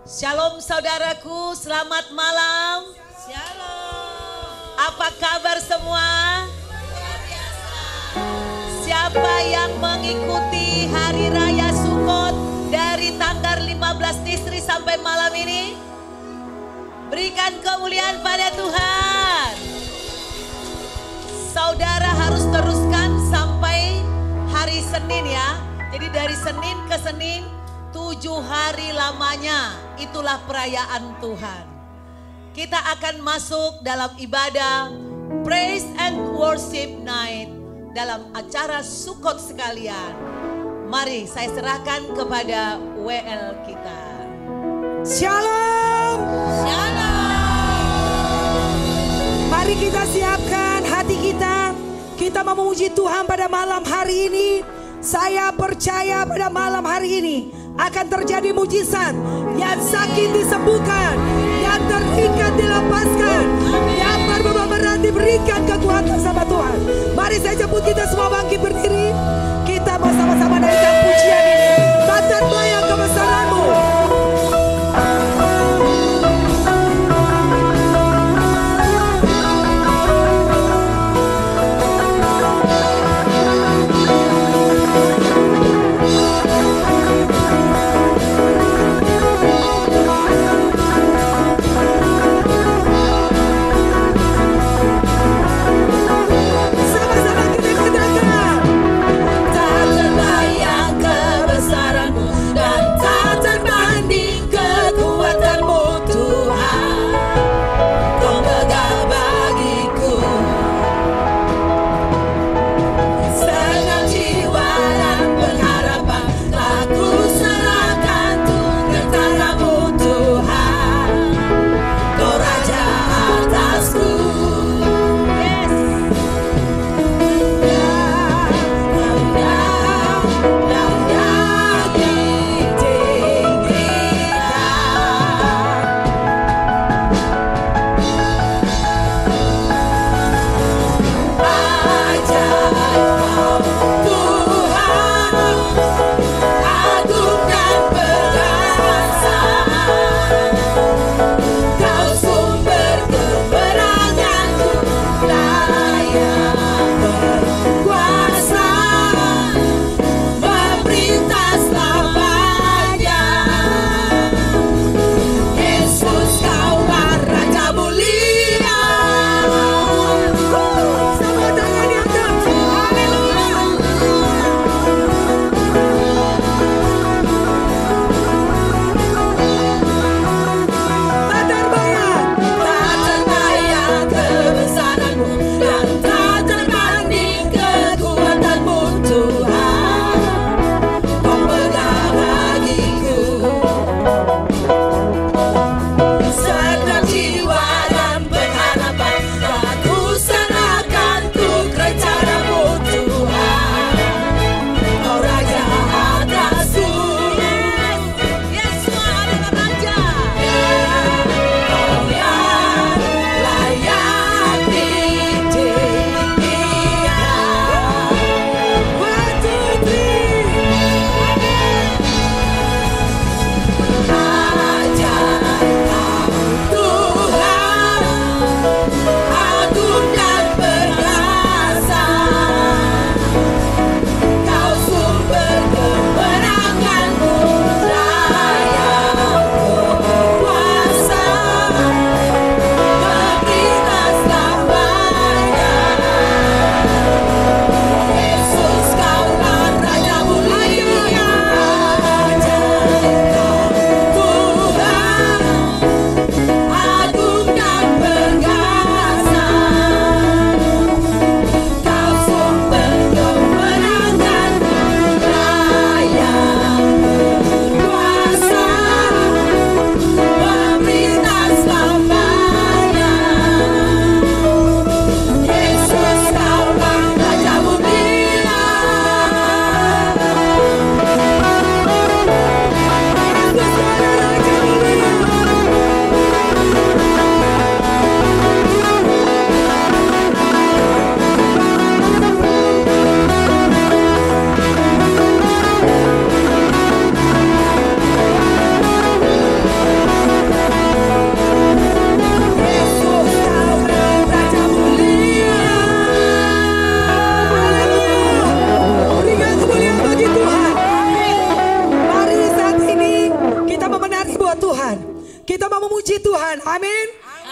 Shalom saudaraku, selamat malam. Shalom. Apa kabar semua? Luar biasa. Siapa yang mengikuti Hari Raya Sukot dari tanggal 15 Nisri sampai malam ini? Berikan kemuliaan pada Tuhan. Saudara harus teruskan sampai hari Senin ya. Jadi dari Senin ke Senin 7 hari lamanya, itulah perayaan Tuhan. Kita akan masuk dalam ibadah Praise and Worship Night dalam acara Sukot sekalian. Mari saya serahkan kepada WL kita. Shalom. Shalom. Mari kita siapkan hati kita. Kita mau memuji Tuhan pada malam hari ini. Saya percaya pada malam hari ini akan terjadi mujizat. Yang sakit disembuhkan, yang terikat dilepaskan, yang berbahaya berat diberikan kekuatan sama Tuhan. Mari saya jemput kita semua bangkit berdiri. Kita bersama-sama naikkan pujian ini. Bantang melayang kebesaran-Mu. Sama-sama kita katakan,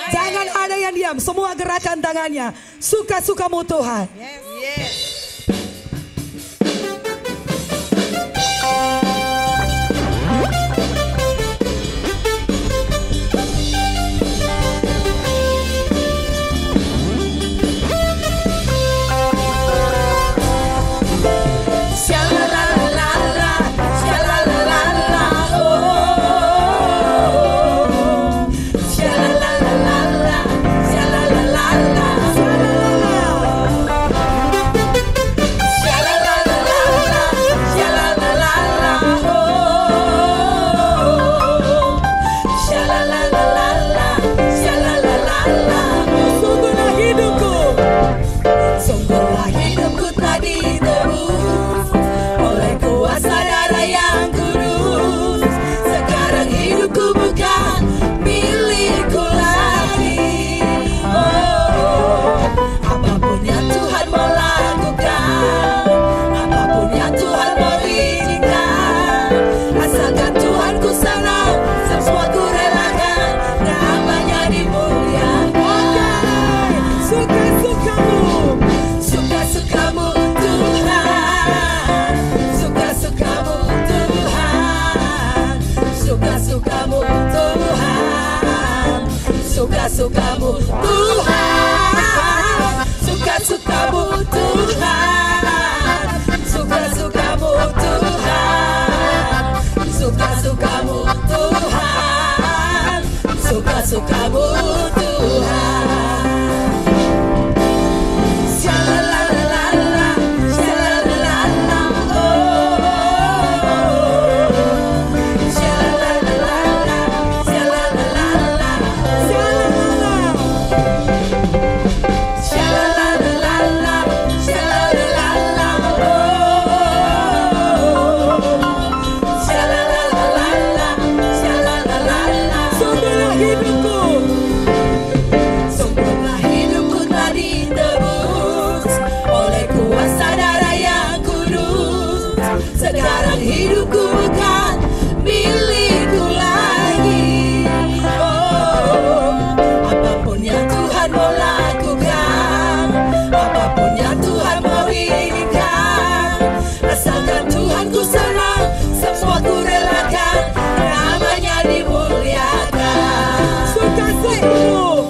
Jangan ada yang diam, semua gerakan tangannya. Suka-sukamu Tuhan. Yes. Suka-sukamu Tuhan, suka-sukamu Tuhan, suka-sukamu Tuhan, suka-sukamu Tuhan, suka-sukamu Tuhan. Shalalala, shalalala, oh, shalalala, shalalala, shalalala, shalalala, oh, shalalala, shalalala. Sungguhlah hidupku, sungguhlah hidupku telah ditebus oleh kuasa darah yang kudus. Sekarang hidupku bukan milikku lagi. Oh, apapun yang Tuhan mau lakukan, apapun yang Tuhan mau inginkan, asalkan Tuhan ku senang, semua ku relakan, namanya dimuliakan. Suka-sukamu,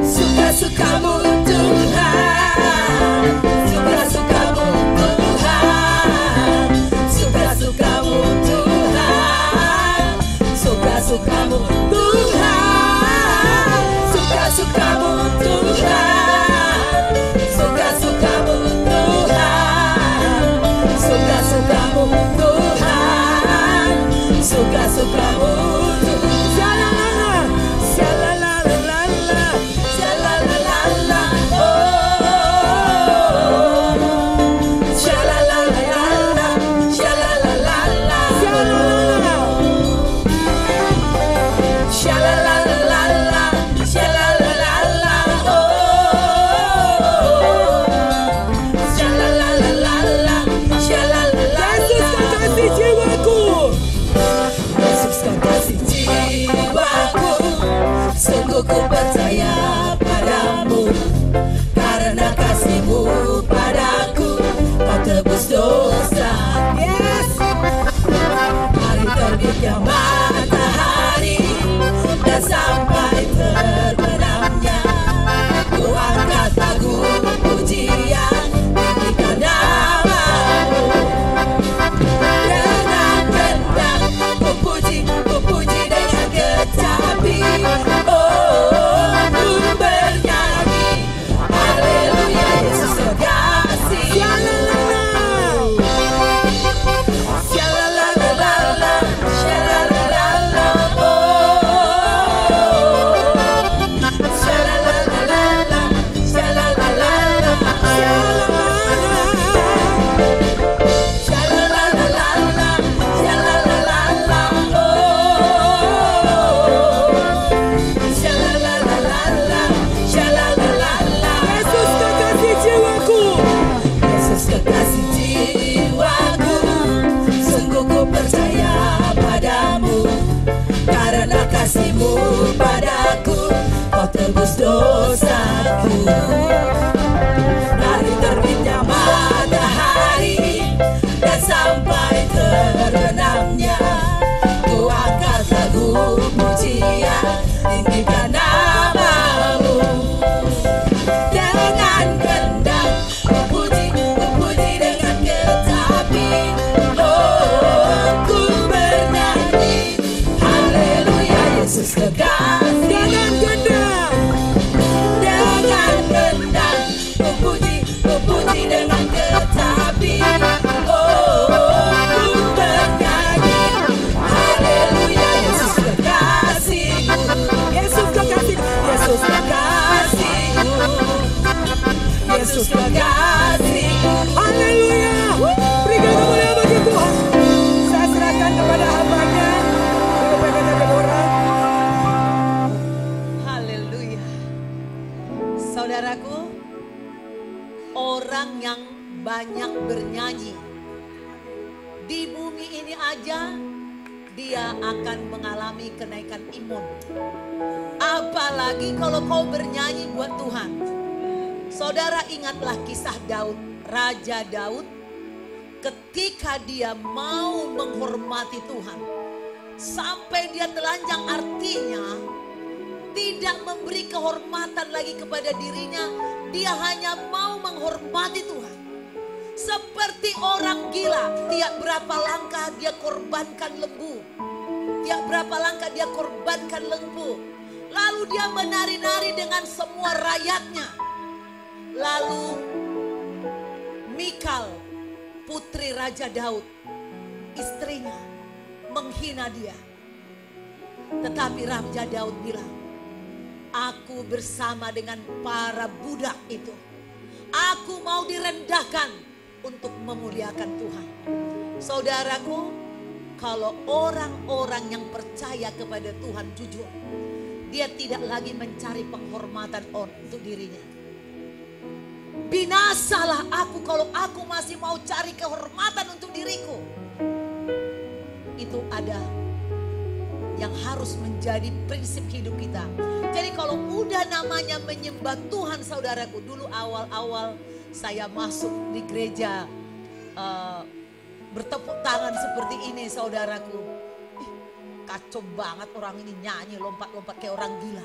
suka-sukamu Tuhan, suka-sukamu Tuhan, suka-sukamu Tuhan, suka-sukamu Tuhan, suka-sukamu Tuhan, suka-sukamu Tuhan, suka-sukamu Tuhan, suka-sukamu Tuhan. Shalalala, shalalala, oh, shalalala, shalalala, shalalala, shalalala, oh, shalalala, shalalala. Yesus kekasih jiwaku, Yesus kekasih jiwaku, sungguh ku percaya padamu, karena kasih-Mu padaku, Kau tebus dosa. Yes. Hari terbitnya matahari dan sampai terbenamnya, ku angkat lagu pujian, tinggikan nama-Mu. Renang-renang ku puji dengan kecapi, oh, Dari terbitnya matahari dan sampai terbenamnya, ku angkat lagu pujian, tinggikan namamu. Dengan kendang ku puji dengan tetapi, oh ku bernyanyi haleluya Yesus kekasih. Dengan kendang ku puji dengan tetapi, oh ku bernyanyi haleluya Yesus kekasihku. Yesus kekasih, Yesus kekasihku, Yesus kekasihku. Haleluya. Berikan kemuliaan bagi Tuhan. Saya serahkan kepada hamba-Nya PKK Deborah. Haleluya. Saudaraku, orang yang banyak bernyanyi di bumi ini aja, dia akan mengalami kenaikan imun. Apalagi kalau kau bernyanyi buat Tuhan. Saudara, ingatlah kisah Daud, Raja Daud, ketika dia mau menghormati Tuhan, sampai dia telanjang, artinya tidak memberi kehormatan lagi kepada dirinya. Dia hanya mau menghormati Tuhan. Seperti orang gila, tiap berapa langkah dia korbankan lembu. Tiap berapa langkah dia korbankan lembu. Lalu dia menari-nari dengan semua rakyatnya. Lalu Mikal, putri Raja Daud, istrinya menghina dia. Tetapi Raja Daud bilang, aku bersama dengan para budak itu. Aku mau direndahkan untuk memuliakan Tuhan. Saudaraku, kalau orang-orang yang percaya kepada Tuhan jujur, dia tidak lagi mencari penghormatan untuk dirinya. Binasalah aku kalau aku masih mau cari kehormatan untuk diriku. Itu ada yang harus menjadi prinsip hidup kita. Jadi kalau udah namanya menyembah Tuhan, saudaraku, dulu awal-awal saya masuk di gereja bertepuk tangan seperti ini, saudaraku. Kacau banget orang ini nyanyi lompat-lompat kayak orang gila.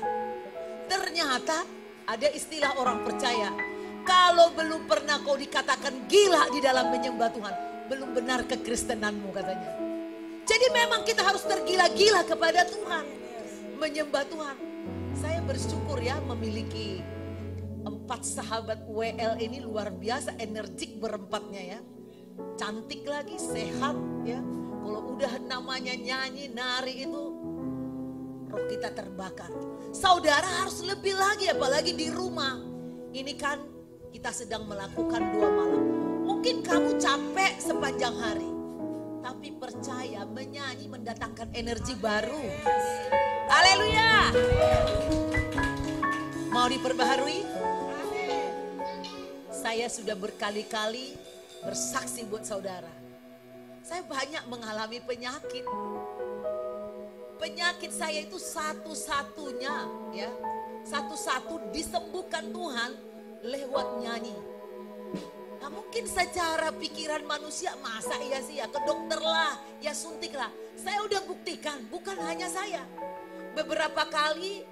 Ternyata ada istilah orang percaya, kalau belum pernah kau dikatakan gila di dalam menyembah Tuhan, belum benar kekristenanmu, katanya. Jadi memang kita harus tergila-gila kepada Tuhan, menyembah Tuhan. Saya bersyukur ya memiliki 4 sahabat WL ini, luar biasa energik berempatnya ya. Cantik lagi, sehat ya. Kalau udah namanya nyanyi, nari itu roh kita terbakar. Saudara harus lebih lagi, apalagi di rumah. Ini kan kita sedang melakukan 2 malam. Mungkin kamu capek sepanjang hari. Tapi percaya, menyanyi mendatangkan energi baru. Haleluya. Mau diperbaharui? Saya sudah berkali-kali bersaksi buat saudara. Saya banyak mengalami penyakit. Penyakit saya itu satu-satunya ya. Satu-satu disembuhkan Tuhan lewat nyanyi. Nah, mungkin secara pikiran manusia, masa iya sih ya, ke dokter lah, ya suntik lah. Saya udah buktikan, bukan hanya saya. Beberapa kali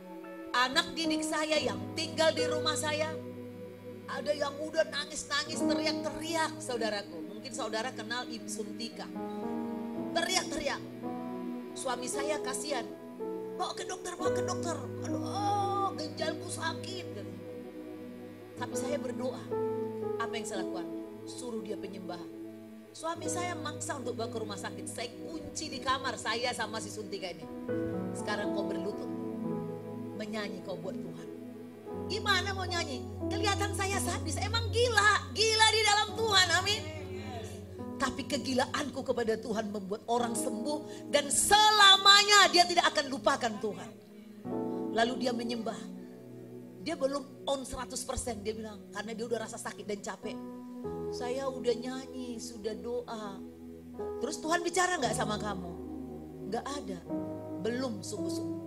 anak didik saya yang tinggal di rumah saya, ada yang udah nangis-nangis, teriak-teriak, saudaraku. Mungkin saudara kenal Ibu Suntika. Teriak-teriak. Suami saya kasihan. Bawa ke dokter, bawa ke dokter. Aduh, ginjalku sakit. Tapi saya berdoa. Apa yang saya lakukan? Suruh dia penyembahan. Suami saya maksa untuk bawa ke rumah sakit. Saya kunci di kamar, saya sama si Suntika ini. Sekarang kau berlutut. Menyanyi kau buat Tuhan. Gimana mau nyanyi? Kelihatan saya sadis. Emang gila. Gila di dalam Tuhan, amin. Tapi kegilaanku kepada Tuhan membuat orang sembuh. Dan selamanya dia tidak akan lupakan Tuhan. Lalu dia menyembah. Dia belum on 100%, dia bilang, karena dia udah rasa sakit dan capek. Saya udah nyanyi, sudah doa. Terus Tuhan bicara gak sama kamu? Gak ada, belum sungguh-sungguh.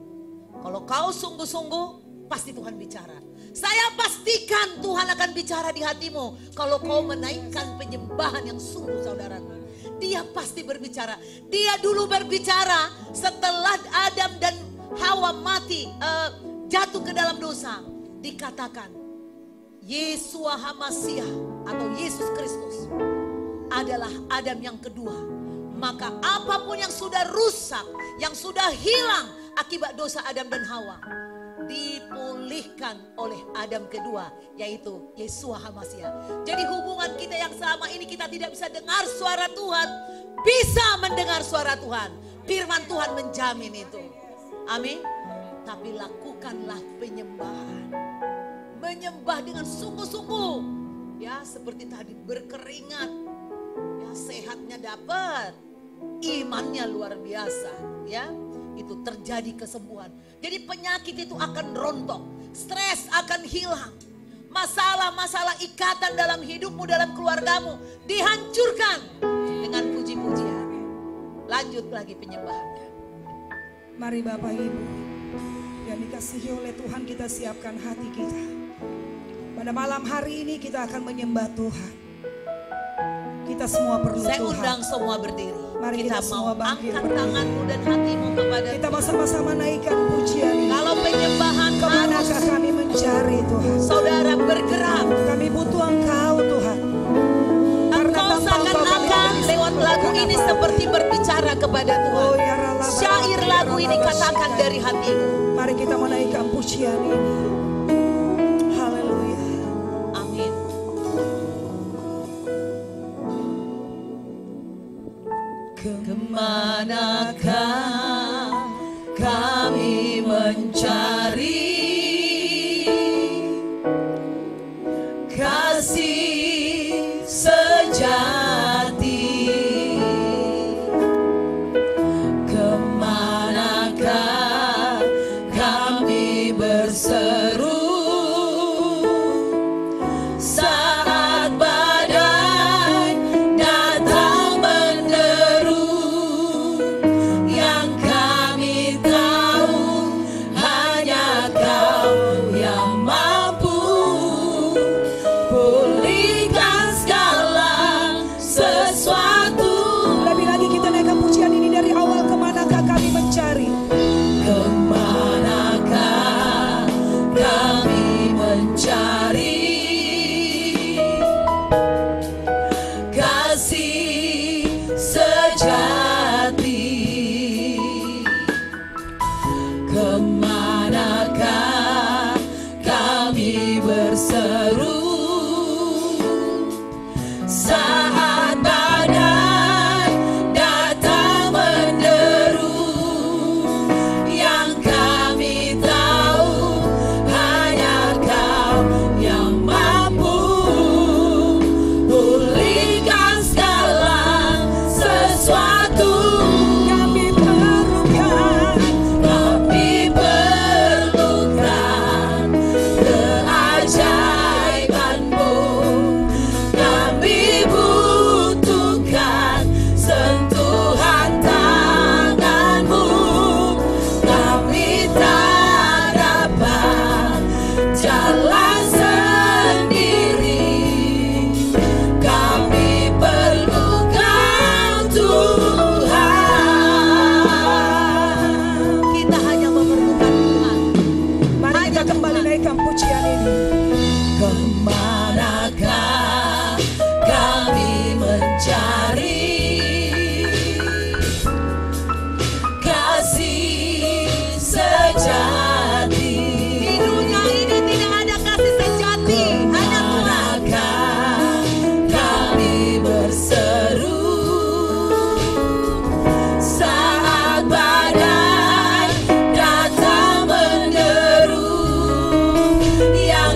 Kalau kau sungguh-sungguh, pasti Tuhan bicara. Saya pastikan Tuhan akan bicara di hatimu kalau kau menaikkan penyembahan yang sungguh, saudaraku. Dia pasti berbicara. Dia dulu berbicara setelah Adam dan Hawa mati, jatuh ke dalam dosa. Dikatakan Yesua HaMasiah atau Yesus Kristus adalah Adam yang kedua. Maka apapun yang sudah rusak, yang sudah hilang akibat dosa Adam dan Hawa, dipulihkan oleh Adam kedua, yaitu Yesua HaMasiah. Jadi hubungan kita yang selama ini kita tidak bisa dengar suara Tuhan, bisa mendengar suara Tuhan. Firman Tuhan menjamin itu. Amin. Tapi lakukanlah penyembahan. Menyembah dengan sungguh-sungguh. Ya, seperti tadi berkeringat. Ya, sehatnya dapat. Imannya luar biasa, ya. Itu terjadi kesembuhan. Jadi penyakit itu akan rontok, stres akan hilang. Masalah-masalah ikatan dalam hidupmu, dalam keluargamu dihancurkan dengan puji-pujian. Lanjut lagi penyembahannya. Mari Bapak Ibu yang dikasihi oleh Tuhan, kita siapkan hati kita. Pada malam hari ini kita akan menyembah Tuhan. Kita semua perlu Saya Tuhan. undang semua berdiri. Mari kita semua mau bangkit angkat berdiri. tanganmu dan hatimu kepada Kita Tuhan. bersama-sama naikkan pujian ini. Kalau penyembahan harus Kemanakah kami mencari Tuhan? saudara bergerak. Kami butuh Engkau Tuhan. Engkau seakan-akan lewat lagu ini seperti berbicara kepada Tuhan. Oh, ya Rala, Syair lagu ini katakan dari hatimu. Mari kita menaikkan pujian ini. Haleluya. Amin. Kemanakah kami mencari kasih sejati? Kemanakah kami berseru saat badai datang menderu? Yang kami tahu hanya Kau yang mampu pulihkan segala sesuatu. Lebih lagi kita naikkan pujian ini dari awal. Kemanakah kami mencari? Kemanakah kami mencari kasih sejati? Kemanakah kami berseru saat badai datang menderu? Yang kami tahu hanya Kau yang mampu pulihkan segala sesuatu. Kami perlukan keajaiban-Mu. Kami butuhkan sentuhan tangan-Mu. Kami tak dapat jalan sendiri. Kami perlukan Tuhan. Kita hanya memerlukan Tuhan. Mari kita kembali naikkan pujian ini. Kemanakah kami mencari kasih sejati? Di dunia ini tidak ada kasih sejati, hanya Tuhan. Kami berseru saat badai datang menderu? Yang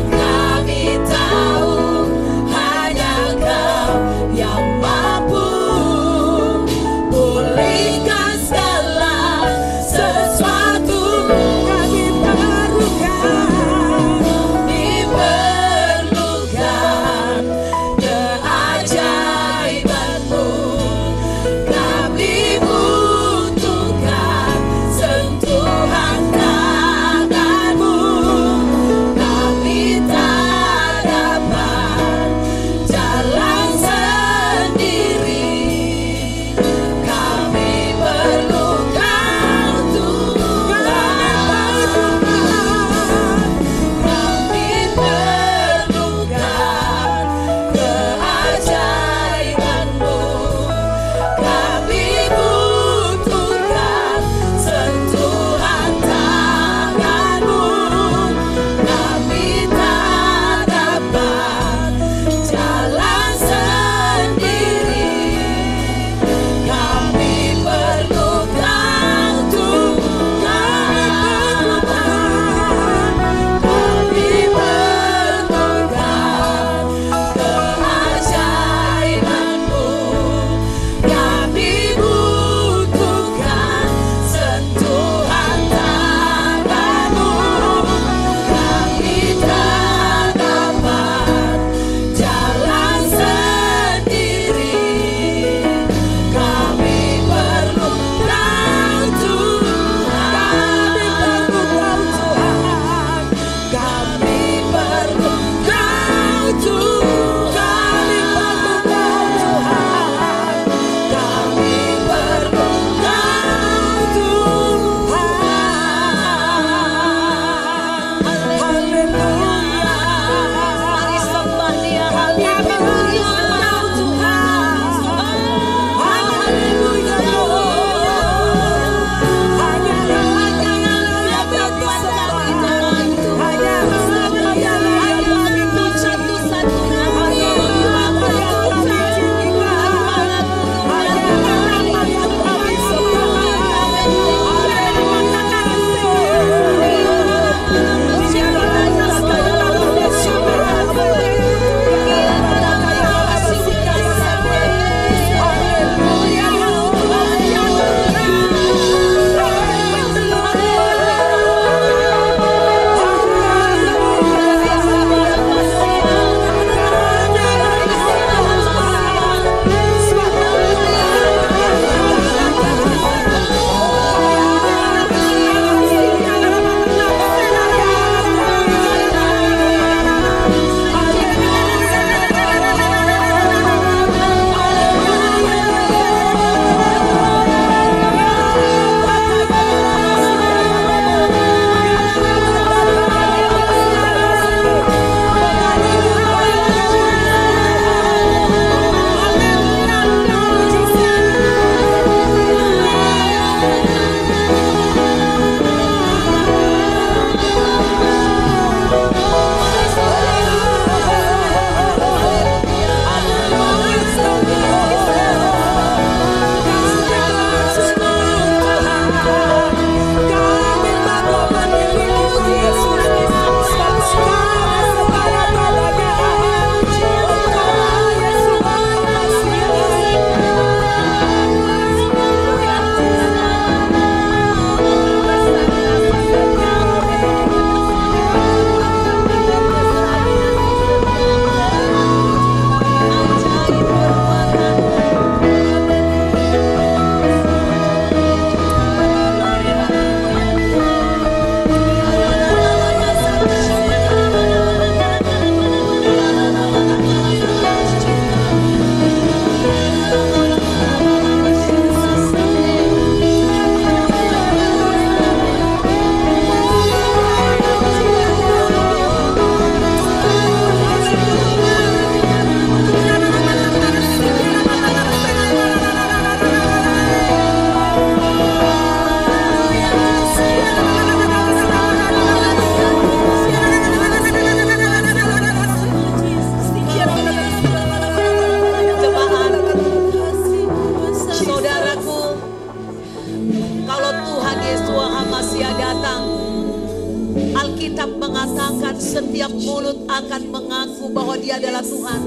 mengatakan setiap mulut akan mengaku bahwa dia adalah Tuhan.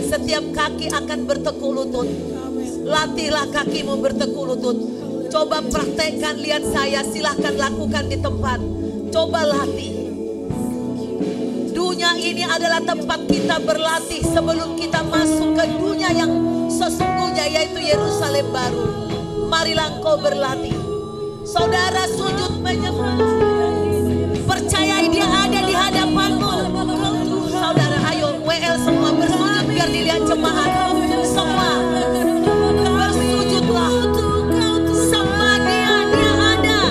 Setiap kaki akan bertekuk lutut. Latihlah kakimu bertekuk lutut. Coba praktekkan, lihat saya, silahkan lakukan di tempat. Coba latih. Dunia ini adalah tempat kita berlatih sebelum kita masuk ke dunia yang sesungguhnya, yaitu Yerusalem baru. Marilah engkau berlatih. Saudara sujud menyembah. Percayai dia ada di hadapanmu. Saudara ayo WL semua bersujud biar dilihat jemaat. Semua bersujudlah. Sembah dia, dia ada.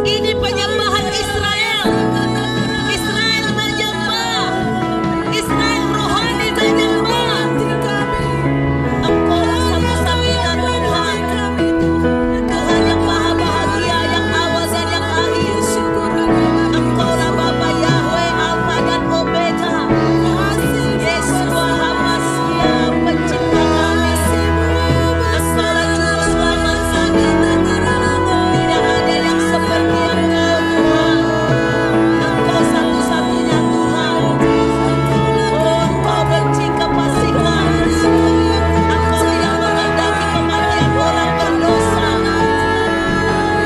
Ini penyembahan Israel. Israel menyembah. Israel rohani menyembah. Engkau satu-satunya Tuhan. Tuhan yang maha bahagia, yang awal dan yang akhir. Engkaulah Bapa Yahweh, Alfa dan Omega. Yeshua HaMashiach, pencipta kami. Engkaulah juru selamat kami. Tidak ada yang seperti Engkau Tuhan. Engkau satu-satunya Tuhan. Oh, Engkau benci kefasikan. Engkau yang menghendaki kematian orang berdosa.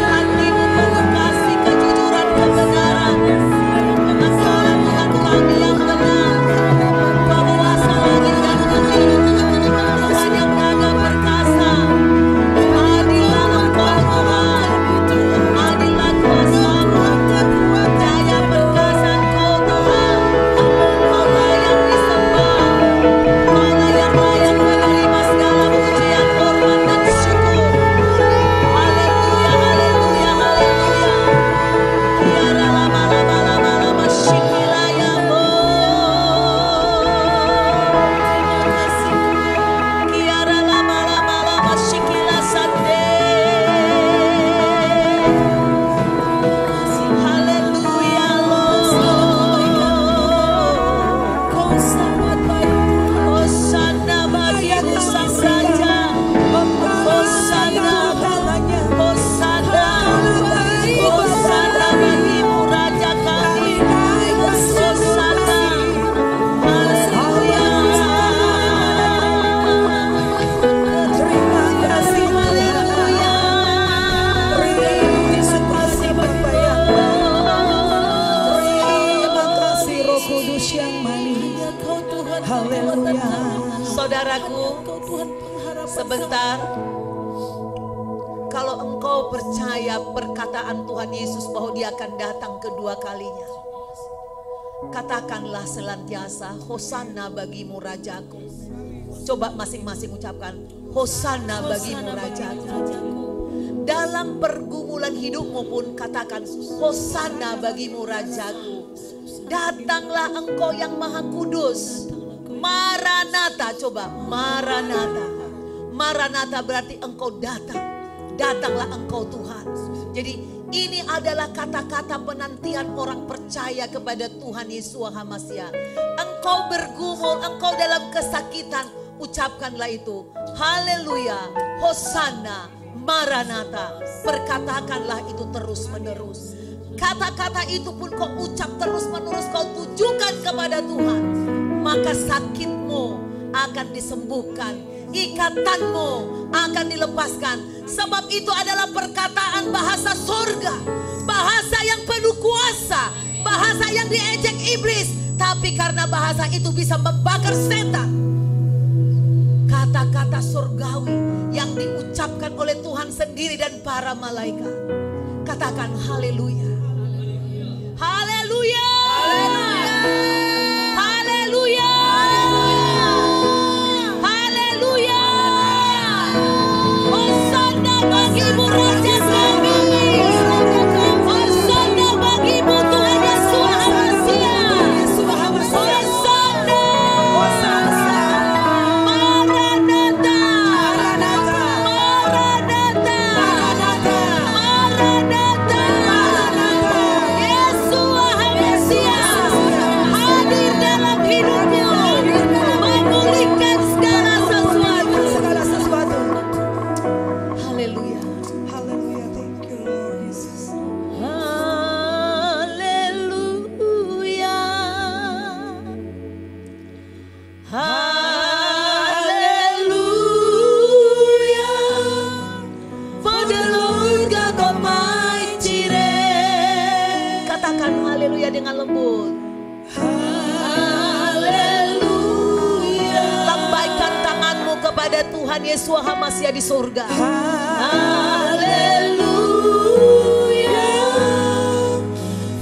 Hatimu penuh kasih, kejujuran, kebenaran. Engkaulah Tuhan kami yang benar. Penguasa langit dan bumi. Tuhan yang gagah perkasa. Adillah Engkau Tuhan. Adillah kuasa-Mu. Daya perkasa Engkau Tuhan. Kau layak disembah. Kau layak menerima segala pujian, hormat dan syukur. Haleluya, haleluya, haleluya. Tiara lama shikilaya bo. Tiara lama shikila sande. Haleluya Lord. Kau sangat baik. Hosana bagimu sang raja. Hosana, Hosana, Hosana bagimu raja kami. Hosana, haleluya. Terima kasih Haleluya. Terima kasih Bapa yang baik. Terima kasih Roh Kudus yang manis. Haleluya. Saudaraku, sebentar. Kalau engkau percaya perkataan Tuhan Yesus bahwa dia akan datang kedua kalinya, katakanlah senantiasa, Hosana bagimu Rajaku. Coba masing-masing ucapkan, Hosana bagimu Rajaku. Dalam pergumulan hidupmu pun katakan, Hosana bagimu Rajaku. Datanglah engkau yang maha kudus. Maranatha, coba Maranatha. Maranatha berarti engkau datang. Datanglah engkau Tuhan. Jadi ini adalah kata-kata penantian orang percaya kepada Tuhan Yeshua HaMashiach. Engkau bergumul, engkau dalam kesakitan, ucapkanlah itu. Haleluya, Hosana, Maranatha. Perkatakanlah itu terus menerus. Kata-kata itu pun kau ucap terus menerus, kau tujukan kepada Tuhan. Maka sakitmu akan disembuhkan. Ikatanmu akan dilepaskan. Sebab itu adalah perkataan bahasa surga. Bahasa yang penuh kuasa. Bahasa yang diejek iblis. Tapi karena bahasa itu bisa membakar setan. Kata-kata surgawi yang diucapkan oleh Tuhan sendiri dan para malaikat. Katakan haleluya. Haleluya. Haleluya. Haleluya. Hosana bagimu Raja kami. Hosana bagimu Tuhan Yesus HaMashiach. Hosana. Maranatha. Maranatha. Maranatha. Yesus HaMashiach. disebut. Haleluya. Lambaikan tanganmu kepada Tuhan Yesus Hamasiah di surga. Haleluya.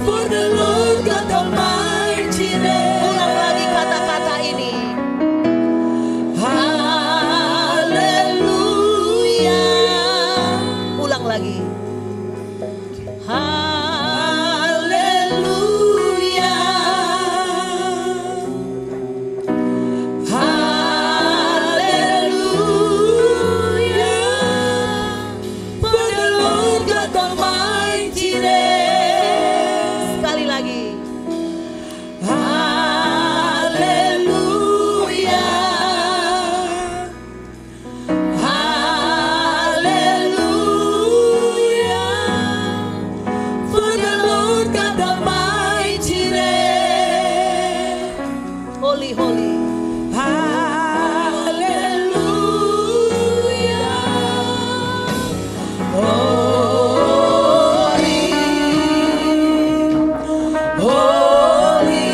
For the Lord God Almighty reigns. Ulang lagi kata-kata ini. Haleluya. Ulang lagi. Haleluya. Haleluya. For the Lord God Almighty reigns. Sekali lagi. Haleluya. Haleluya. For the Lord God Almighty reigns. Holy, holy. Haleluya. Holy. Holy.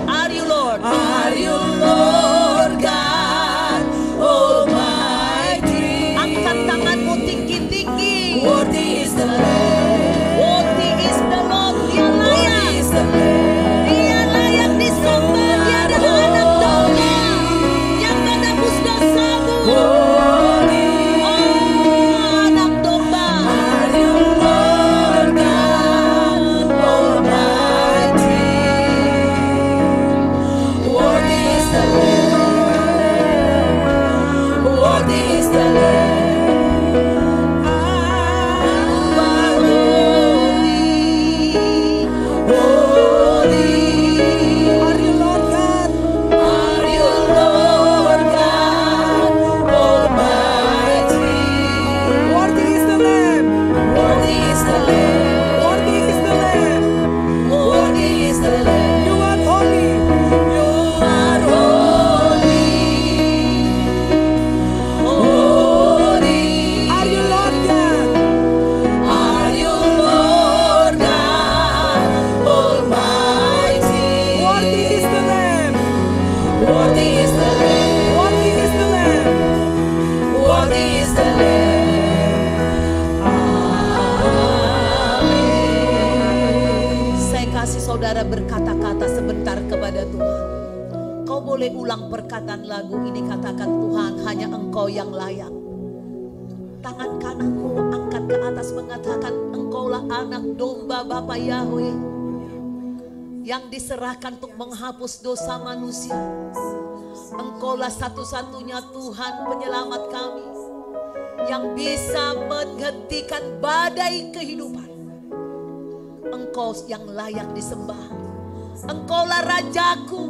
Are you Lord? Are you Lord God Almighty? Angkat tanganmu tinggi-tinggi. Worthy is the Lamb. Worthy is the Lord. Dia Worthy layak. is the Lamb. Dia layak disembah. Dia adalah anak domba yang menebus dosamu. Holy. Oh, anak domba. Are you Lord God Almighty? Worthy is the Lamb. Worthy is the Lamb. Are you Lord God? Are you Lord God Almighty? Worthy is the Lamb. Worthy is the Lamb. Worthy is the Lamb. Worthy is the Lamb. You are holy. You are holy. Holy. Are you Lord God? Are you Lord God Almighty? Worthy is the Lamb. Worthy is the Lamb. Worthy is the Lamb. Worthy is the Lamb. Amin. Saya kasih saudara berkata-kata sebentar kepada Tuhan. Kau boleh ulang perkataan lagu ini, katakan Tuhan hanya Engkau yang layak. Tangan kananmu angkat ke atas mengatakan Engkaulah anak domba Bapa Yahweh yang diserahkan untuk menghapus dosa manusia. Engkaulah satu-satunya Tuhan penyelamat kami yang bisa menghentikan badai kehidupan. Engkau yang layak disembah. Engkaulah Rajaku,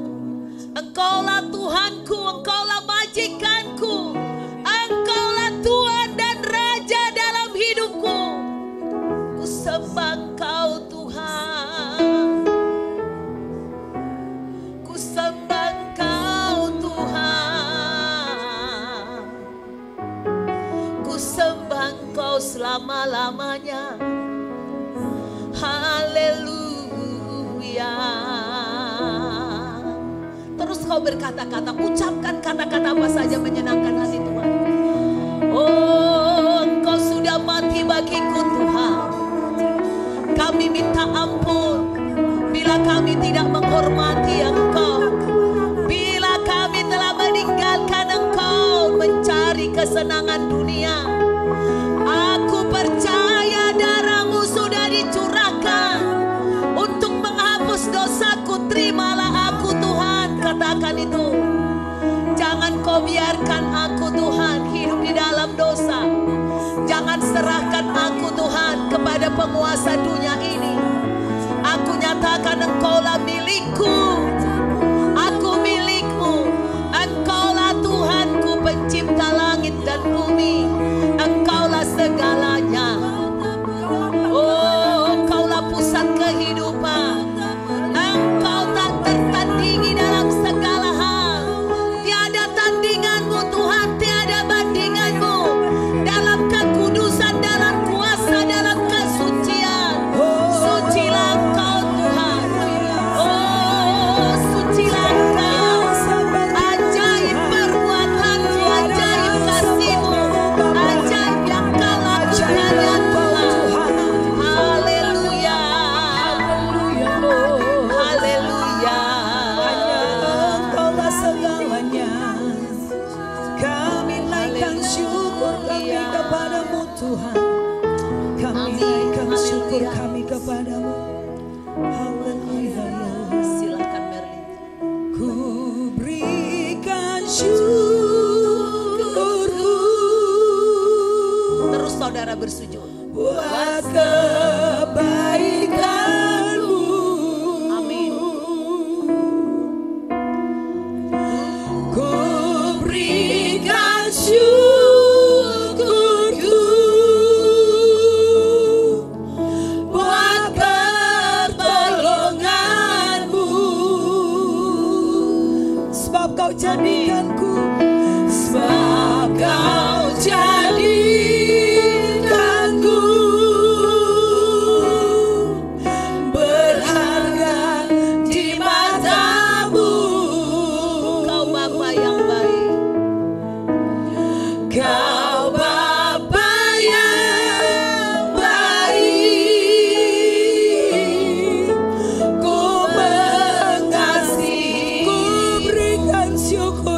Engkaulah Tuhanku, Engkaulah majikanku, Engkaulah Tuhan dan Raja dalam hidupku. Ku sembah Engkau Tuhan, ku sembah Engkau Tuhan, ku sembah Engkau selama-lamanya. Haleluya. Terus kau berkata-kata, ucapkan kata-kata apa saja menyenangkan hati Tuhan. Oh, Engkau sudah mati bagiku Tuhan. Kami minta ampun bila kami tidak menghormati Engkau, bila kami telah meninggalkan Engkau mencari kesenangan dunia. Aku percaya darah-Mu sudah dicurahkan untuk menghapus dosaku. Terimalah aku Tuhan, katakan itu. Jangan kau biarkan aku Tuhan hidup di dalam dosa. Jangan serahkan aku Tuhan kepada penguasa dunia ini. Aku nyatakan Engkaulah milikku, aku milikmu. Engkaulah Tuhanku pencipta langit dan bumi. Engkaulah segalanya. Oh, Engkaulah pusat kehidupan. Engkau tak tertandingi dalam segala hal. Tiada tandinganmu Tuhan, tiada bandinganmu dalam kekudusan, dalam kuasa, dalam kesucian. syukur kami kepadamu. Haleluya. Silakan Merlin. Ku berikan syukurku. Terus saudara bersujud. Buat kebaikanmu. Amin. Ku berikan syukurku buat pertolonganmu. Sebab kau jadikanku, sebab kau jadikanku berharga di matamu. Kau Bapa yang baik. Kau Bapa yang baik, ku mengasihi, ku berikan syukur.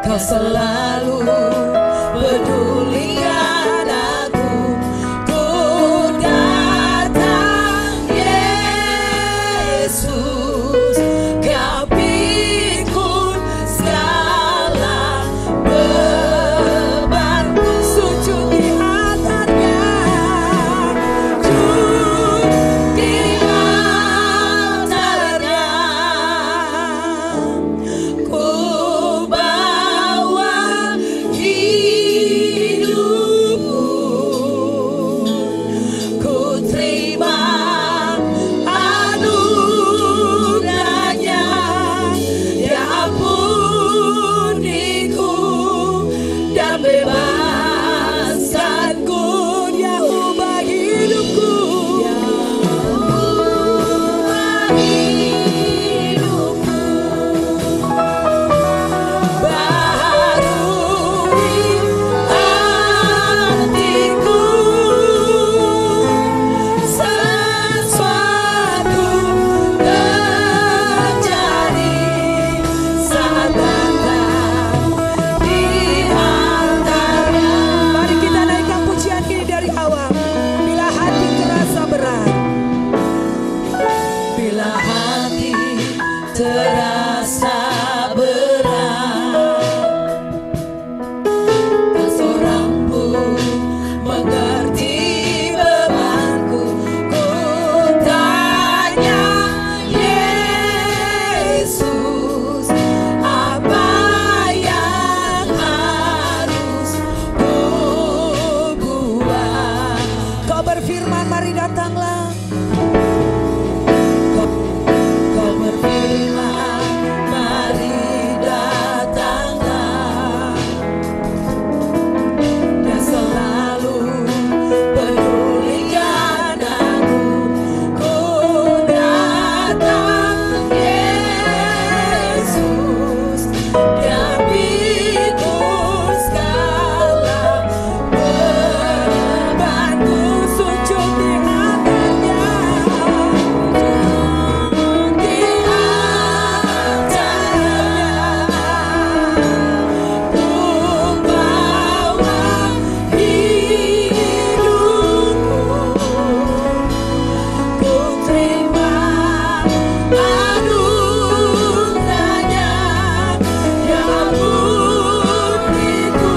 Kau selalu pedulikan aku. Ku datang Yesus, Kau pikul segala bebanku. Sujud di altarnya, sujud di altarnya. Ku bawa hidupku, ku terima anugerahnya. Dia ampuniku dan bebaskanku. Dia ubah hidupku, dia ubah hidupku. Baharui hatiku, sesuatu terjadi saat datang di altarnya. Mari kita naikkan pujian ini dari awal. Bila hati terasa berat, bila hati terasa berat, tak seorang pun mengerti bebanku. Ku tanya Yesus, apa yang harus ku buat? Kau berfirman, mari datanglah. Kau berfirman, mari datanglah. Dia selalu pedulikan aku. Ku datang Yesus, Dia pikul segala bebanku. Sujud di altarnya, di altarnya. Ku bawa hidupku, ku terima anugerahnya. Dia ampuniku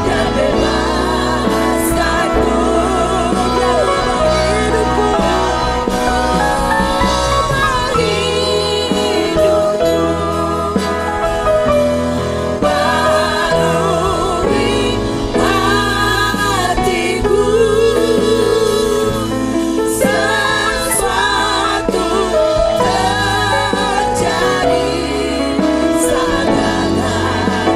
dan bebaskanku. Dia ubah hidupku, ubah hidupku. Baharui hatiku, sesuatu terjadi saat datang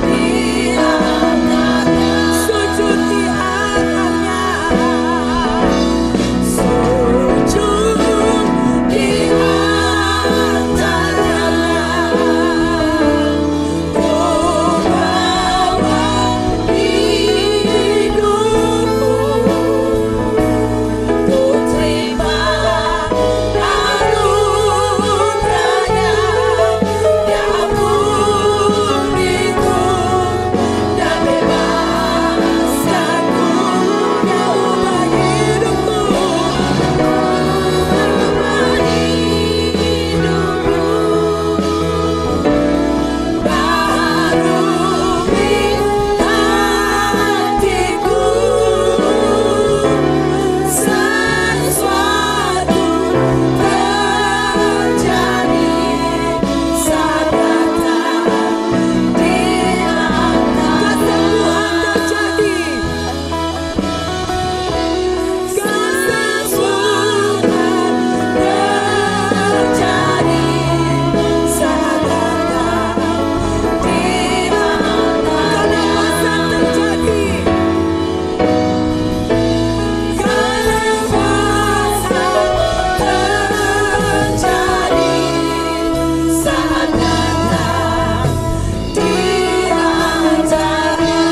di altarnya. Sujud di altarnya, sujud di altarnya. Ku bawa hidupku, ku terima anugerahnya. Dia ampuniku dan bebaskanku. Dia ubah hidupku, ubah hidupku. Baharui hatiku, sesuatu terjadi saat datang di altarnya. Kesembuhan terjadi, kesembuhan terjadi saat datang di altarnya. Kelepasan terjadi, kelepasan terjadi saat datang di altarnya.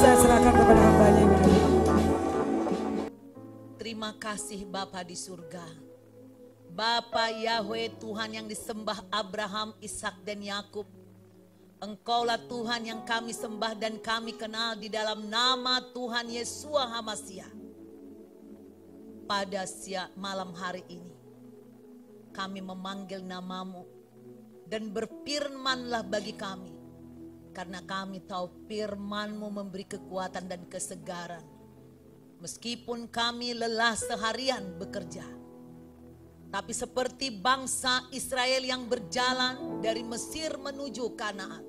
Saya serahkan kepada hamba-Nya yang mulia. Terima kasih Bapa di surga. Bapa Yahweh, Tuhan yang disembah Abraham, Ishak dan Yakub. Engkaulah Tuhan yang kami sembah dan kami kenal di dalam nama Tuhan Yesua HaMasiah. Pada malam hari ini kami memanggil namamu dan berfirmanlah bagi kami. Karena kami tahu firman-Mu memberi kekuatan dan kesegaran. Meskipun kami lelah seharian bekerja. Tapi seperti bangsa Israel yang berjalan dari Mesir menuju Kanaan.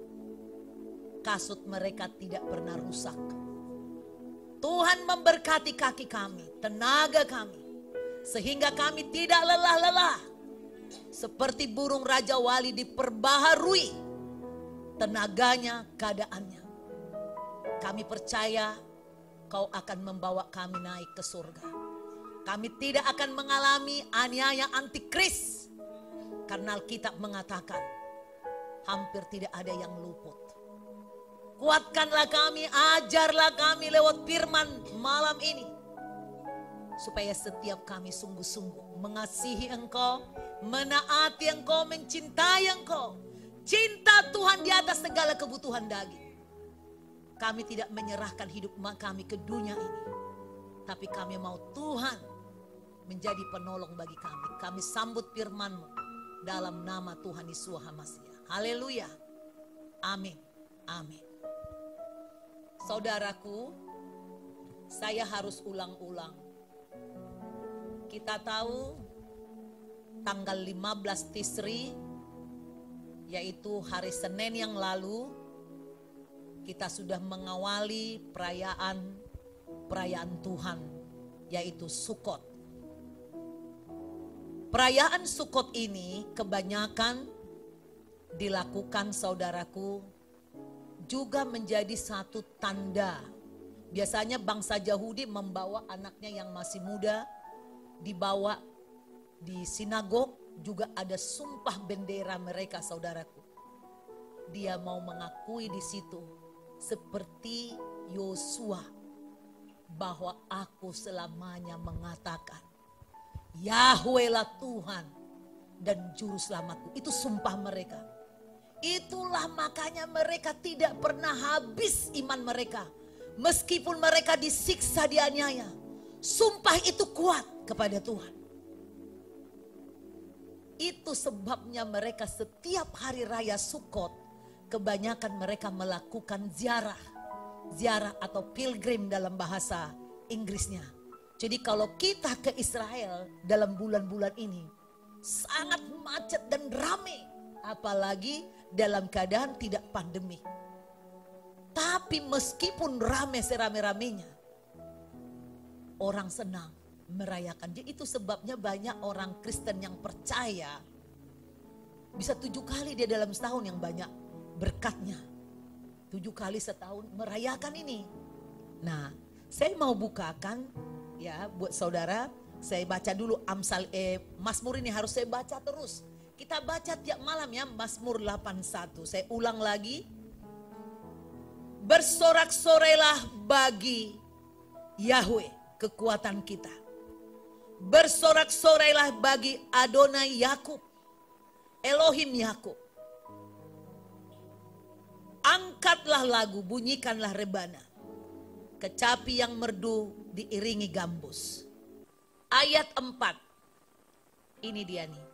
Kasut mereka tidak pernah rusak. Tuhan memberkati kaki kami, tenaga kami. Sehingga kami tidak lelah-lelah. Seperti burung Raja Wali diperbaharui tenaganya, keadaannya. Kami percaya Kau akan membawa kami naik ke surga. Kami tidak akan mengalami aniaya antikris. Karena Alkitab mengatakan hampir tidak ada yang luput. Kuatkanlah kami, ajarlah kami lewat firman malam ini. Supaya setiap kami sungguh-sungguh mengasihi Engkau, menaati Engkau, mencintai Engkau. Cinta Tuhan di atas segala kebutuhan daging. Kami tidak menyerahkan hidup kami ke dunia ini. Tapi kami mau Tuhan menjadi penolong bagi kami. Kami sambut firman-Mu dalam nama Tuhan Yesus HaMasiah. Haleluya. Amin. Amin. Saudaraku, saya harus ulang-ulang. Kita tahu tanggal 15 Tisri, yaitu hari Senin yang lalu, kita sudah mengawali perayaan Tuhan, yaitu Sukot. Perayaan Sukot ini kebanyakan dilakukan, saudaraku, juga menjadi satu tanda. Biasanya bangsa Yahudi membawa anaknya yang masih muda, dibawa di sinagog. Juga ada sumpah bendera mereka, saudaraku. Dia mau mengakui di situ seperti Yosua bahwa aku selamanya mengatakan Yahweh lah Tuhan dan juru selamatku. Itu sumpah mereka. Itulah makanya mereka tidak pernah habis iman mereka. Meskipun mereka disiksa, dianiaya, sumpah itu kuat kepada Tuhan. Itu sebabnya mereka setiap hari raya Sukot, kebanyakan mereka melakukan ziarah. Ziarah atau pilgrim dalam bahasa Inggrisnya. Jadi kalau kita ke Israel dalam bulan-bulan ini, sangat macet dan ramai. Apalagi dalam keadaan tidak pandemi. Tapi meskipun ramai serame-ramenya, orang senang merayakan. Jadi itu sebabnya banyak orang Kristen yang percaya bisa 7 kali dia dalam setahun yang banyak berkatnya. 7 kali setahun merayakan ini. Nah, saya mau bukakan ya buat saudara. Saya baca dulu Mazmur ini harus saya baca terus. Kita baca tiap malam ya, Mazmur 81. Saya ulang lagi. Bersorak-sorailah bagi Yahweh kekuatan kita. Bersorak-sorailah bagi Adonai Yakub, Elohim Yakub. Angkatlah lagu, bunyikanlah rebana. Kecapi yang merdu diiringi gambus. Ayat 4. Ini dia nih.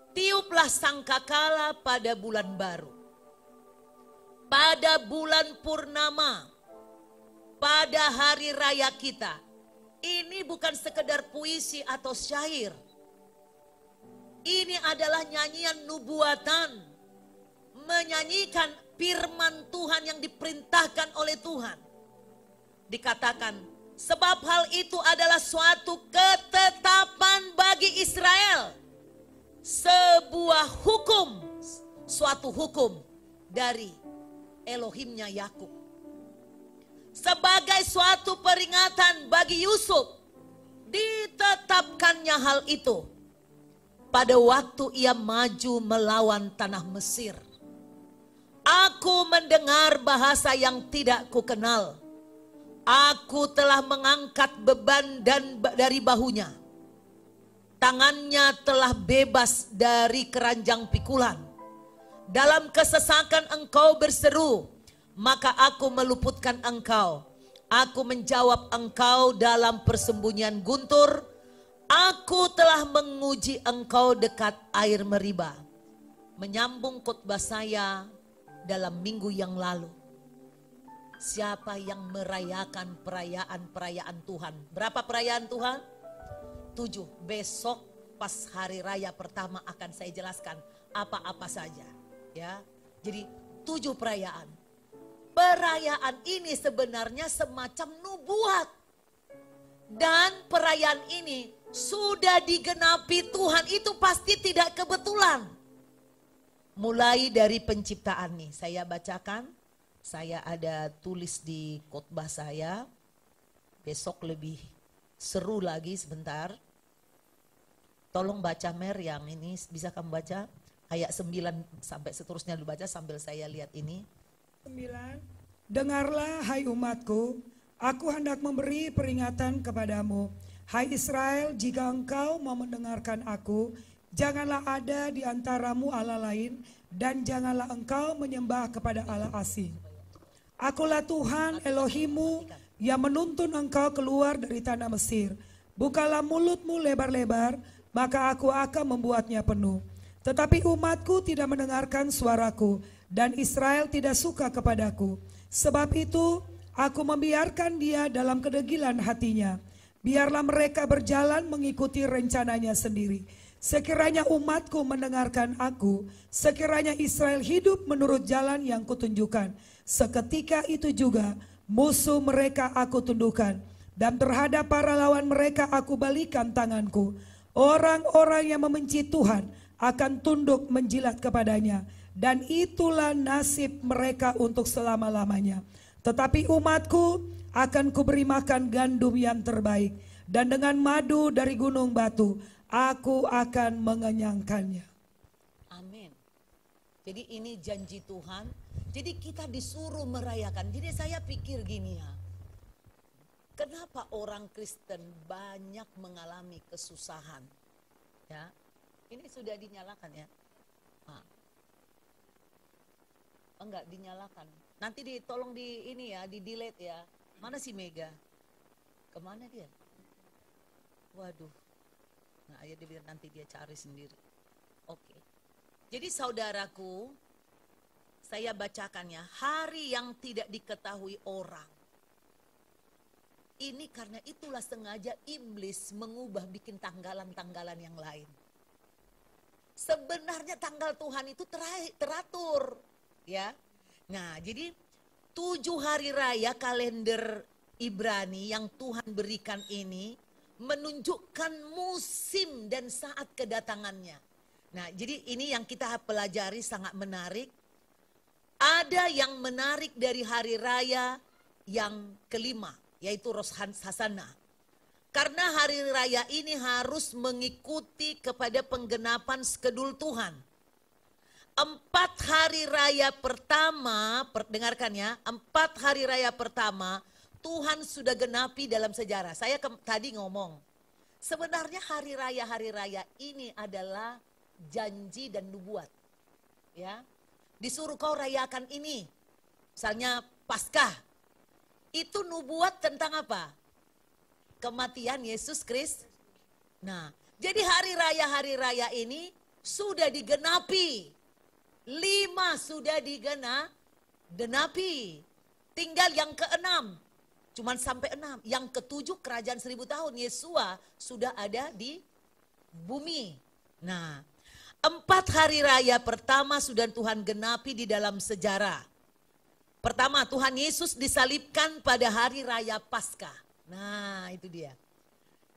Tiuplah sangkakala pada bulan baru. Pada bulan purnama. Pada hari raya kita. Ini bukan sekedar puisi atau syair. Ini adalah nyanyian nubuatan. Menyanyikan firman Tuhan yang diperintahkan oleh Tuhan. Dikatakan, sebab hal itu adalah suatu ketetapan bagi Israel. Sebuah hukum, suatu hukum dari Elohimnya Yakub. Sebagai suatu peringatan bagi Yusuf, ditetapkannya hal itu pada waktu ia maju melawan tanah Mesir. Aku mendengar bahasa yang tidak kukenal. Aku telah mengangkat beban dari bahunya. Tangannya telah bebas dari keranjang pikulan. Dalam kesesakan engkau berseru, maka aku meluputkan engkau. Aku menjawab engkau dalam persembunyian guntur. Aku telah menguji engkau dekat air Meriba. Menyambung khotbah saya dalam minggu yang lalu. Siapa yang merayakan perayaan-perayaan Tuhan? Berapa perayaan Tuhan? 7. Besok pas hari raya pertama akan saya jelaskan apa-apa saja. Ya, jadi 7 perayaan. Perayaan ini sebenarnya semacam nubuat. Dan perayaan ini sudah digenapi Tuhan, itu pasti tidak kebetulan. Mulai dari penciptaan nih, saya bacakan. Saya ada tulis di khotbah saya. Besok lebih seru lagi sebentar. Tolong baca Mer yang ini, bisa kamu baca? Ayat 9 sampai seterusnya lu baca sambil saya lihat ini. 9. Dengarlah hai umatku, aku hendak memberi peringatan kepadamu. Hai Israel, jika engkau mau mendengarkan aku, janganlah ada di antaramu Allah lain, dan janganlah engkau menyembah kepada Allah asing. Akulah Tuhan Elohimmu yang menuntun engkau keluar dari tanah Mesir. Bukalah mulutmu lebar-lebar, maka aku akan membuatnya penuh. Tetapi umatku tidak mendengarkan suaraku, dan Israel tidak suka kepadaku. Sebab itu aku membiarkan dia dalam kedegilan hatinya. Biarlah mereka berjalan mengikuti rencananya sendiri. Sekiranya umatku mendengarkan aku, sekiranya Israel hidup menurut jalan yang kutunjukkan, seketika itu juga musuh mereka aku tundukkan, dan terhadap para lawan mereka aku balikan tanganku. Orang-orang yang membenci Tuhan akan tunduk menjilat kepadanya, dan itulah nasib mereka untuk selama-lamanya. Tetapi umatku akan kuberi makan gandum yang terbaik, dan dengan madu dari gunung batu aku akan mengenyangkannya. Amin. Jadi ini janji Tuhan. Jadi kita disuruh merayakan. Jadi saya pikir gini ya, kenapa orang Kristen banyak mengalami kesusahan? Ya, ini sudah dinyalakan ya. Nah. Enggak dinyalakan. Nanti tolong di ini ya, di delete ya. Mana si Mega? Kemana dia? Waduh. Nah, ayo dia bilang nanti dia cari sendiri. Oke. Jadi saudaraku, saya bacakannya, hari yang tidak diketahui orang. Ini karena itulah sengaja iblis mengubah bikin tanggalan-tanggalan yang lain. Sebenarnya tanggal Tuhan itu teratur. Ya, nah jadi 7 hari raya kalender Ibrani yang Tuhan berikan ini menunjukkan musim dan saat kedatangannya. Nah jadi ini yang kita pelajari sangat menarik. Ada yang menarik dari hari raya yang kelima, yaitu Rosh Hashanah. Karena hari raya ini harus mengikuti kepada penggenapan skedul Tuhan. 4 hari raya pertama, dengarkan ya, 4 hari raya pertama Tuhan sudah genapi dalam sejarah. Saya tadi ngomong, sebenarnya hari raya ini adalah janji dan nubuat. Ya, disuruh kau rayakan ini, misalnya Paskah, itu nubuat tentang apa? Kematian Yesus Kristus. Nah, jadi hari raya ini sudah digenapi. 5 sudah digenapi. Tinggal yang ke-6. Cuman sampai 6. Yang ke-7 kerajaan 1000 tahun. Yesua sudah ada di bumi. Nah, 4 hari raya pertama sudah Tuhan genapi di dalam sejarah. Pertama, Tuhan Yesus disalibkan pada hari raya Paskah. Nah, itu dia.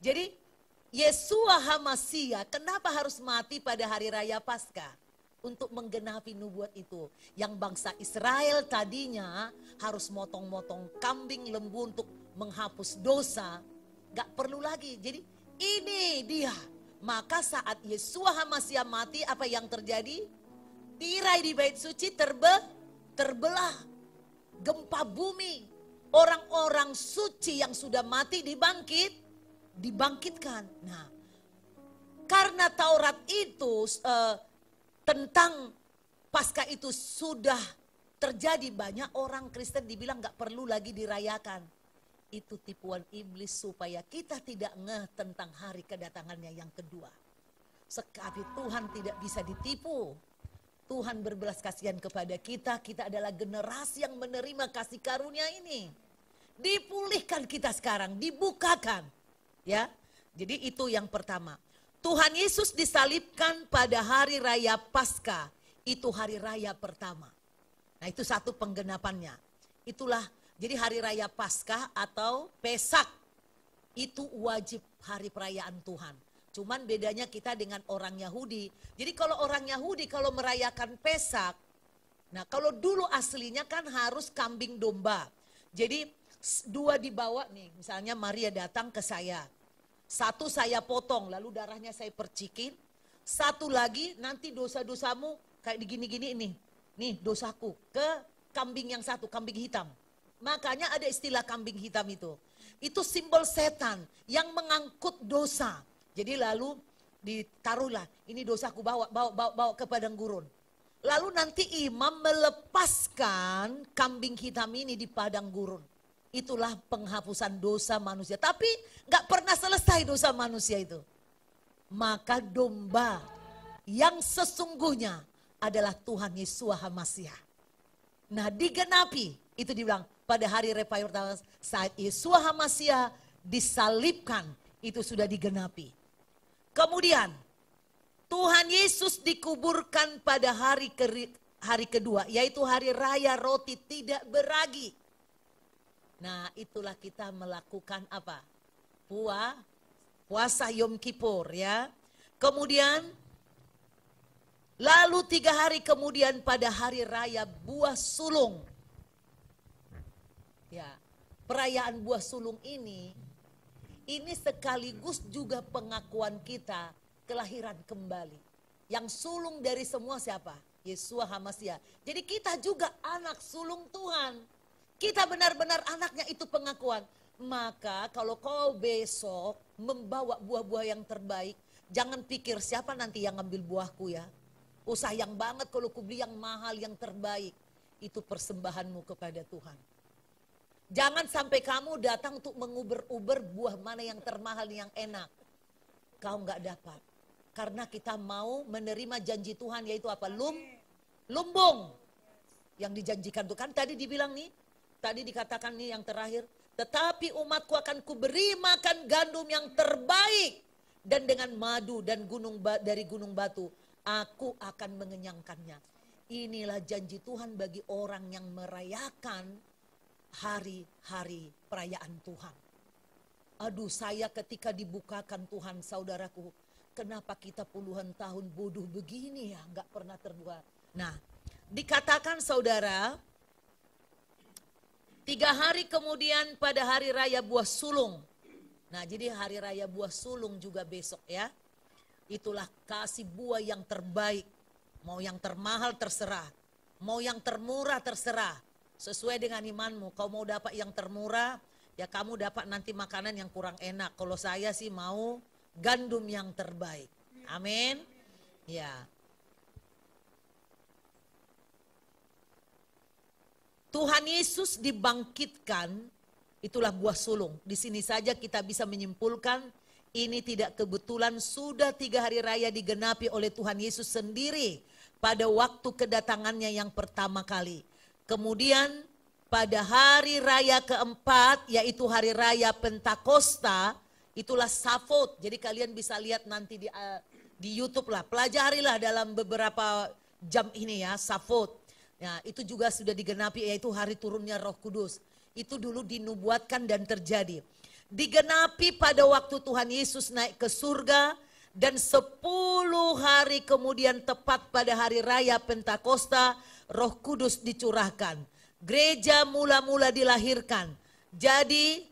Jadi, Yesua HaMasiah kenapa harus mati pada hari raya Paskah? Untuk menggenapi nubuat itu. Yang bangsa Israel tadinya harus motong-motong kambing lembu untuk menghapus dosa. Gak perlu lagi. Jadi ini dia. Maka saat Yesua HaMasiah mati, apa yang terjadi? Tirai di bait suci terbelah. Gempa bumi. Orang-orang suci yang sudah mati dibangkitkan. Nah, Karena Taurat itu tentang Paskah itu sudah terjadi, banyak orang Kristen dibilang gak perlu lagi dirayakan. Itu tipuan iblis supaya kita tidak ngeh tentang hari kedatangannya yang kedua. Sekali Tuhan tidak bisa ditipu. Tuhan berbelas kasihan kepada kita. Kita adalah generasi yang menerima kasih karunia ini. Dipulihkan kita sekarang, dibukakan. Ya, jadi itu yang pertama. Tuhan Yesus disalibkan pada hari raya Paskah. Itu hari raya pertama. Nah itu satu penggenapannya. Itulah, jadi hari raya Paskah atau Pesak. Itu wajib hari perayaan Tuhan. Cuman bedanya kita dengan orang Yahudi. Jadi kalau orang Yahudi kalau merayakan Pesak. Nah kalau dulu aslinya kan harus kambing domba. Jadi 2 dibawa nih. Misalnya Maria datang ke saya. 1 saya potong lalu darahnya saya percikin. 1 lagi nanti dosa-dosamu kayak gini-gini ini. Nih dosaku ke kambing yang 1, kambing hitam. Makanya ada istilah kambing hitam itu. Itu simbol setan yang mengangkut dosa. Jadi lalu ditaruhlah, ini dosaku bawa ke padang gurun. Lalu nanti imam melepaskan kambing hitam ini di padang gurun. Itulah penghapusan dosa manusia. Tapi gak pernah selesai dosa manusia itu. Maka domba yang sesungguhnya adalah Tuhan Yesus HaMasiah. Nah digenapi, itu dibilang pada hari raya pertama saat Yesus HaMasiah disalibkan, itu sudah digenapi. Kemudian Tuhan Yesus dikuburkan pada hari kedua, yaitu hari raya roti tidak beragi. Nah itulah kita melakukan apa? Puasa Yom Kippur ya. Kemudian lalu 3 hari kemudian pada hari raya buah sulung. Ya, perayaan buah sulung ini sekaligus juga pengakuan kita kelahiran kembali. Yang sulung dari semua siapa? Yesus HaMasiah. Jadi kita juga anak sulung Tuhan. Kita benar-benar anaknya, itu pengakuan. Maka kalau kau besok membawa buah-buah yang terbaik, jangan pikir siapa nanti yang ngambil buahku ya. Sayang banget kalau ku beli yang mahal, yang terbaik. Itu persembahanmu kepada Tuhan. Jangan sampai kamu datang untuk menguber-uber buah mana yang termahal, yang enak. Kau nggak dapat. Karena kita mau menerima janji Tuhan, yaitu apa? Lumbung. Yang dijanjikan itu kan tadi dibilang nih. Tadi dikatakan nih yang terakhir. Tetapi umatku akan kuberi makan gandum yang terbaik. Dan dengan madu dan dari gunung batu. Aku akan mengenyangkannya. Inilah janji Tuhan bagi orang yang merayakan hari-hari perayaan Tuhan. Aduh, saya ketika dibukakan Tuhan, saudaraku, kenapa kita puluhan tahun bodoh begini ya, gak pernah terbuka. Nah, dikatakan saudara, 3 hari kemudian pada hari raya buah sulung. Nah, jadi hari raya buah sulung juga besok ya. Itulah kasih buah yang terbaik. Mau yang termahal terserah. Mau yang termurah terserah. Sesuai dengan imanmu. Kau mau dapat yang termurah, ya kamu dapat nanti makanan yang kurang enak. Kalau saya sih mau gandum yang terbaik. Amin. Ya. Tuhan Yesus dibangkitkan, itulah buah sulung. Di sini saja kita bisa menyimpulkan ini tidak kebetulan, sudah 3 hari raya digenapi oleh Tuhan Yesus sendiri pada waktu kedatangannya yang pertama kali. Kemudian pada hari raya keempat, yaitu hari raya Pentakosta, itulah Safot. Jadi kalian bisa lihat nanti di YouTube lah, pelajarilah dalam beberapa jam ini ya, Safot. Ya, itu juga sudah digenapi, yaitu hari turunnya Roh Kudus. Itu dulu dinubuatkan dan terjadi. Digenapi pada waktu Tuhan Yesus naik ke surga, dan 10 hari kemudian tepat pada hari raya Pentakosta, Roh Kudus dicurahkan. Gereja mula-mula dilahirkan. Jadi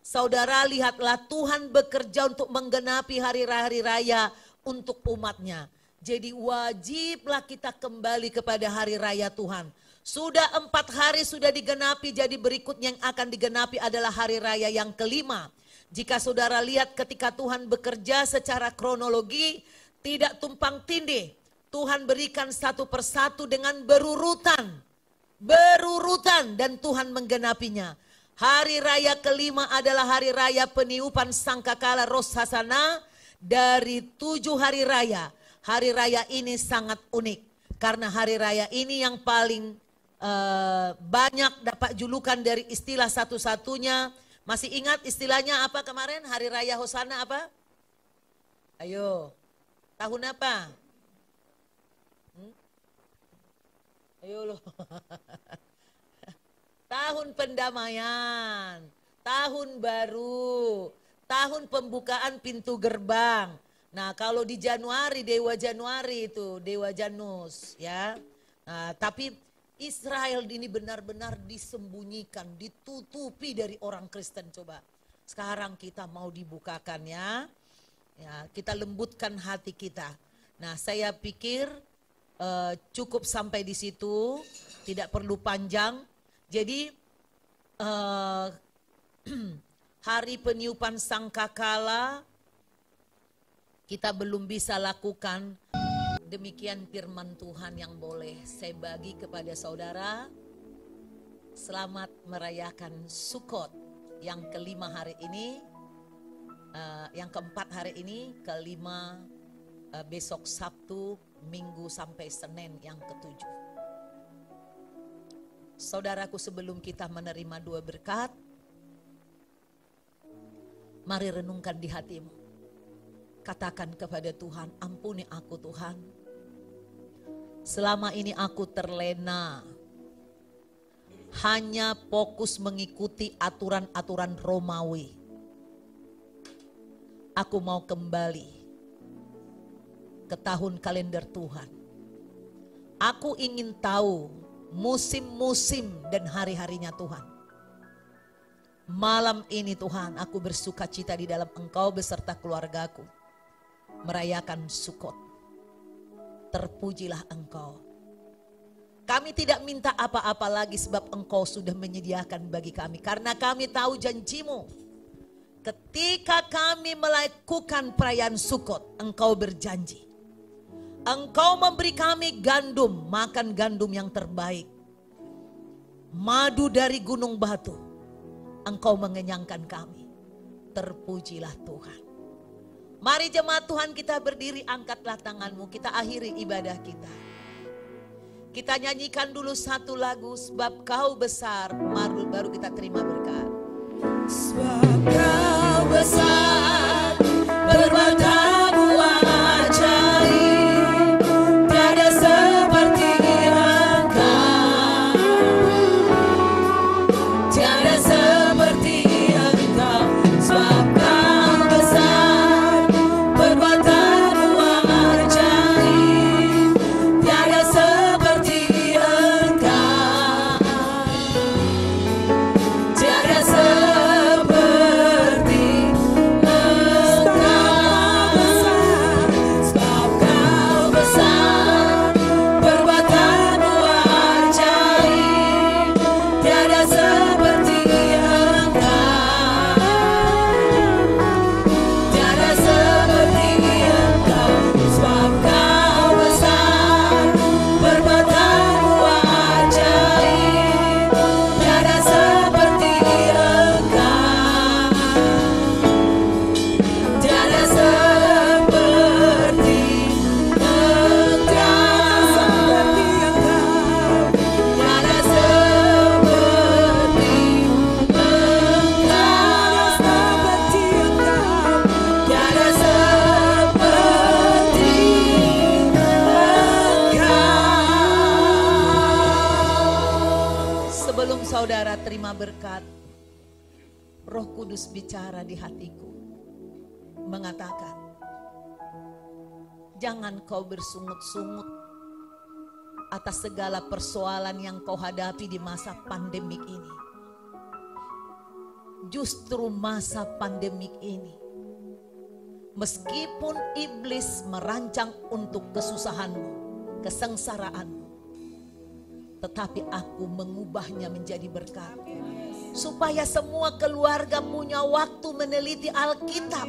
saudara lihatlah, Tuhan bekerja untuk menggenapi hari-hari raya untuk umatnya. Jadi wajiblah kita kembali kepada hari raya Tuhan. Sudah 4 hari sudah digenapi, jadi berikutnya yang akan digenapi adalah hari raya yang kelima. Jika saudara lihat ketika Tuhan bekerja secara kronologi, tidak tumpang tindih. Tuhan berikan satu persatu dengan berurutan. Berurutan dan Tuhan menggenapinya. Hari raya kelima adalah hari raya peniupan sangkakala Rosh Hashanah dari 7 hari raya. Hari raya ini sangat unik. Karena hari raya ini yang paling banyak dapat julukan dari istilah satu-satunya. Masih ingat istilahnya apa kemarin? Hari Raya Hosana apa? Ayo, tahun apa? Ayo loh. Tahun pendamaian, tahun baru, tahun pembukaan pintu gerbang. Nah kalau di Januari, Dewa Januari itu, Dewa Janus ya. Nah, tapi Israel ini benar-benar disembunyikan, ditutupi dari orang Kristen coba. Sekarang kita mau dibukakan ya. Kita lembutkan hati kita. Nah, saya pikir cukup sampai di situ, tidak perlu panjang. Jadi hari peniupan sangkakala kita belum bisa lakukan. Demikian firman Tuhan yang boleh saya bagi kepada saudara. Selamat merayakan Sukot yang kelima hari ini, yang keempat hari ini, kelima besok Sabtu, Minggu sampai Senin yang ketujuh. Saudaraku, sebelum kita menerima 2 berkat, mari renungkan di hatimu. Katakan kepada Tuhan, ampuni aku Tuhan. Selama ini aku terlena, hanya fokus mengikuti aturan-aturan Romawi. Aku mau kembali ke tahun kalender Tuhan. Aku ingin tahu musim-musim dan hari-harinya Tuhan. Malam ini Tuhan, aku bersuka cita di dalam Engkau beserta keluargaku merayakan Sukot. Terpujilah Engkau. Kami tidak minta apa-apa lagi sebab Engkau sudah menyediakan bagi kami. Karena kami tahu janji-Mu. Ketika kami melakukan perayaan Sukot, Engkau berjanji. Engkau memberi kami gandum, makan gandum yang terbaik. Madu dari gunung batu. Engkau mengenyangkan kami. Terpujilah Tuhan. Mari jemaat Tuhan kita berdiri, angkatlah tanganmu, kita akhiri ibadah kita. Kita nyanyikan dulu satu lagu, sebab Kau besar, baru kita terima berkat. Sebab Kau besar, berbuat-Mu ajaib, tiada seperti Engkau, tiada seperti Engkau. Sebab Kau besar, berbuat-Mu ajaib, tiada seperti Engkau, tiada seperti saudara terima berkat, Roh Kudus bicara di hatiku, mengatakan, jangan kau bersungut-sungut atas segala persoalan yang kau hadapi di masa pandemik ini. Justru masa pandemik ini, meskipun iblis merancang untuk kesusahanmu, kesengsaraanmu, tetapi aku mengubahnya menjadi berkat. supaya semua keluarga punya waktu meneliti Alkitab.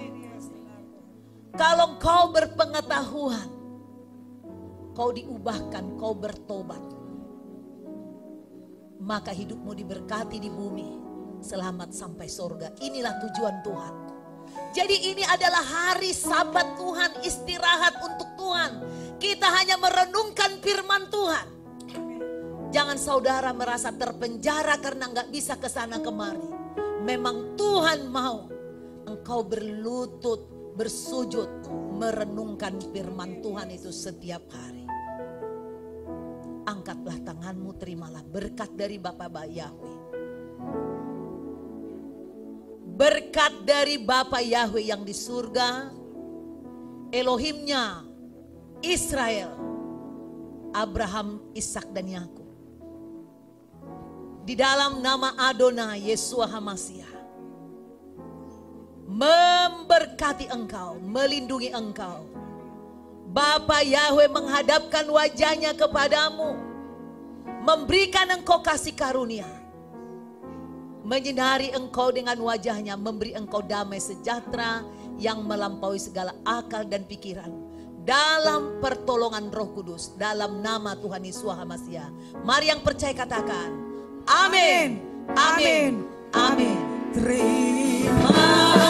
Kalau kau berpengetahuan, kau diubahkan, kau bertobat, maka hidupmu diberkati di bumi, selamat sampai surga. Inilah tujuan Tuhan. Jadi ini adalah hari Sabat Tuhan, istirahat untuk Tuhan. Kita hanya merenungkan firman Tuhan. Jangan saudara merasa terpenjara karena nggak bisa ke sana kemari. Memang Tuhan mau engkau berlutut, bersujud, merenungkan firman Tuhan itu setiap hari. Angkatlah tanganmu, terimalah berkat dari Bapa Yahweh. Berkat dari Bapa Yahweh yang di surga, Elohimnya Israel, Abraham, Ishak dan Yakub. Di dalam nama Adonai Yeshua HaMashiach, memberkati engkau, melindungi engkau. Bapa Yahweh menghadapkan wajahnya kepadamu, memberikan engkau kasih karunia, menyinari engkau dengan wajahnya, memberi engkau damai sejahtera yang melampaui segala akal dan pikiran. Dalam pertolongan Roh Kudus, dalam nama Tuhan Yesus HaMashiach. Mari yang percaya katakan, amin, amin, amin. Terima